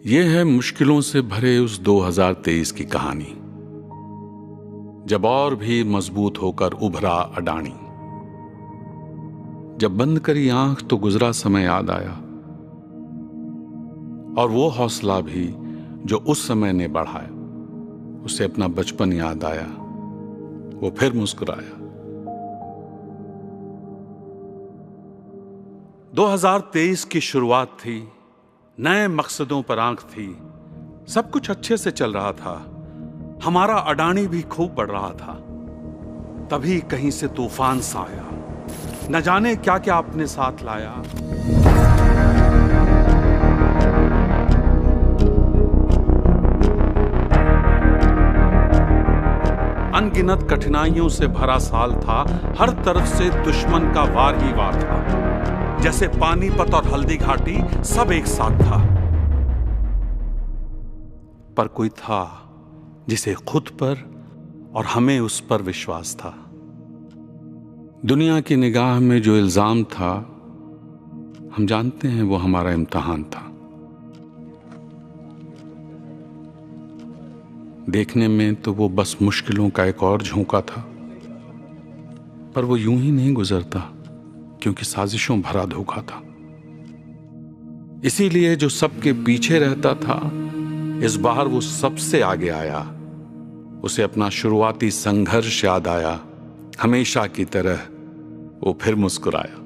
ये है मुश्किलों से भरे उस 2023 की कहानी, जब और भी मजबूत होकर उभरा अडानी। जब बंद करी आंख तो गुजरा समय याद आया, और वो हौसला भी जो उस समय ने बढ़ाया। उसे अपना बचपन याद आया, वो फिर मुस्कुराया। 2023 की शुरुआत थी, नए मकसदों पर आंख थी, सब कुछ अच्छे से चल रहा था। हमारा अडानी भी खूब बढ़ रहा था। तभी कहीं से तूफान सा आया, न जाने क्या क्या अपने साथ लाया। अनगिनत कठिनाइयों से भरा साल था, हर तरफ से दुश्मन का वार ही वार था। जैसे पानीपत और हल्दी घाटी सब एक साथ था। पर कोई था जिसे खुद पर और हमें उस पर विश्वास था। दुनिया की निगाह में जो इल्जाम था, हम जानते हैं वो हमारा इम्तिहान था। देखने में तो वो बस मुश्किलों का एक और झोंका था, पर वो यूं ही नहीं गुजरता, क्योंकि साजिशों भरा धोखा था। इसीलिए जो सबके पीछे रहता था, इस बार वो सबसे आगे आया। उसे अपना शुरुआती संघर्ष याद आया। हमेशा की तरह वो फिर मुस्कुराया।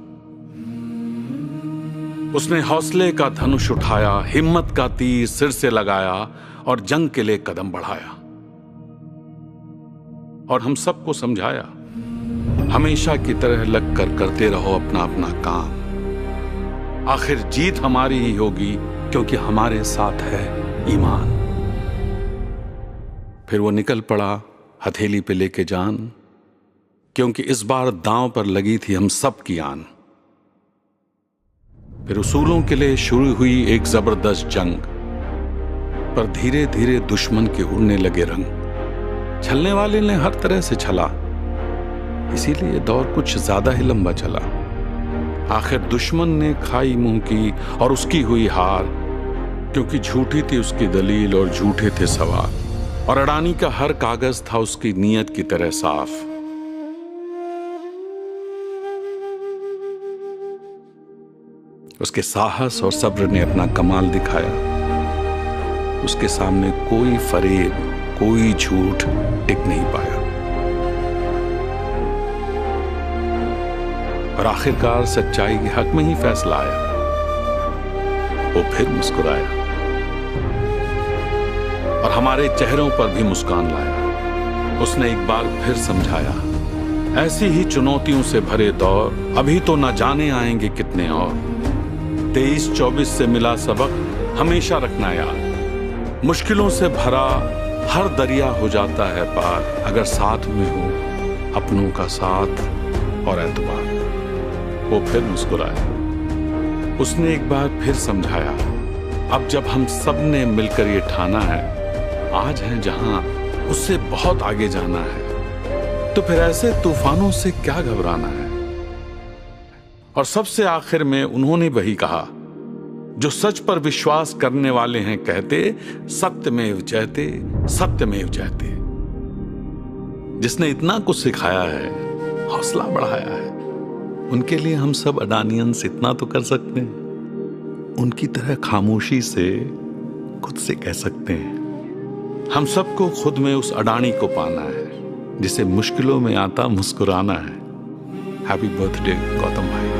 उसने हौसले का धनुष उठाया, हिम्मत का तीर सिर से लगाया और जंग के लिए कदम बढ़ाया। और हम सबको समझाया, हमेशा की तरह लगकर करते रहो अपना अपना काम। आखिर जीत हमारी ही होगी, क्योंकि हमारे साथ है ईमान। फिर वो निकल पड़ा हथेली पे लेके जान, क्योंकि इस बार दांव पर लगी थी हम सब की आन। फिर उसूलों के लिए शुरू हुई एक जबरदस्त जंग, पर धीरे धीरे दुश्मन के उड़ने लगे रंग। छलने वाले ने हर तरह से छला, इसीलिए दौर कुछ ज्यादा ही लंबा चला। आखिर दुश्मन ने खाई मुंह की और उसकी हुई हार, क्योंकि झूठी थी उसकी दलील और झूठे थे सवाल। और अडानी का हर कागज था उसकी नीयत की तरह साफ। उसके साहस और सब्र ने अपना कमाल दिखाया। उसके सामने कोई फरेब, कोई झूठ टिक नहीं पाया। और आखिरकार सच्चाई के हक में ही फैसला आया। वो फिर मुस्कुराया और हमारे चेहरों पर भी मुस्कान लाया। उसने एक बार फिर समझाया, ऐसी ही चुनौतियों से भरे दौर अभी तो न जाने आएंगे कितने और। 23-24 से मिला सबक हमेशा रखना याद। मुश्किलों से भरा हर दरिया हो जाता है पार, अगर साथ में हो अपनों का साथ और एतबार। वो फिर मुस्कुराया। उसने एक बार फिर समझाया, अब जब हम सब ने मिलकर ये ठाना है, आज है जहां उससे बहुत आगे जाना है, तो फिर ऐसे तूफानों से क्या घबराना है। और सबसे आखिर में उन्होंने वही कहा जो सच पर विश्वास करने वाले हैं कहते, सत्यमेव जयते, सत्यमेव जयते। जिसने इतना कुछ सिखाया है, हौसला बढ़ाया है, उनके लिए हम सब अडानियंस इतना तो कर सकते हैं। उनकी तरह खामोशी से खुद से कह सकते हैं, हम सबको खुद में उस अडानी को पाना है, जिसे मुश्किलों में आता मुस्कुराना है। हैप्पी बर्थडे गौतम भाई।